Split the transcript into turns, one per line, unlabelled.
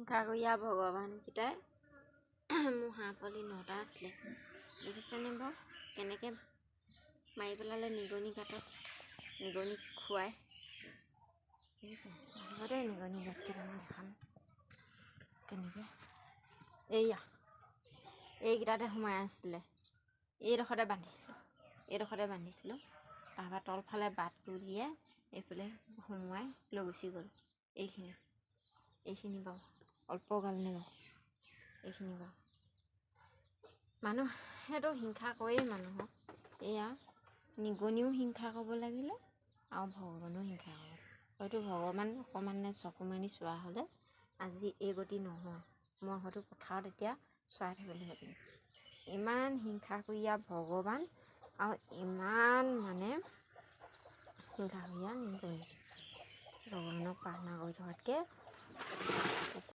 হিংসা কৰিয়া ভগৱানকেইটাই মোৰ হাঁহ পোৱালি 9টা আছিলে। দেখিছেনে বাৰু কেনেকৈ মাৰি পেলালে নিগনি গাঁতত, নিগনি খুৱাই। দেখিছে আগতে নিগনি গাঁত কেইটামান দেখাম কেনেকৈ এইকেইটাতে সোমাই আছিলে। এইডোখৰতে বান্ধিছিলোঁ তাৰপৰা তলফালে বাটটো উলিয়াই এইফালে সোমোৱাই লৈ গুচি গ'ল। এইখিনি বাৰু অল্প গালনে বাৰু এইখিনি বাৰু মানুহেতো হিংসা কৰেই মানুহক। এয়া নিগনিও হিংসা কৰিব লাগিলে আৰু ভগৱানেও হিংসা কৰে। হয়তো ভগৱান অকণমান চকু মানি চোৱা হ'লে আজি এই গতি নহয়, মই হয়তো পথাৰত এতিয়া চৰাই থাকিলোহেঁতেন। ইমান হিংসা কৰিয়া ভগৱান আৰু ইমান হিংসা কৰিয়া নিগনি। ভগৱানক প্ৰাৰ্থনা কৰি থকাতকৈ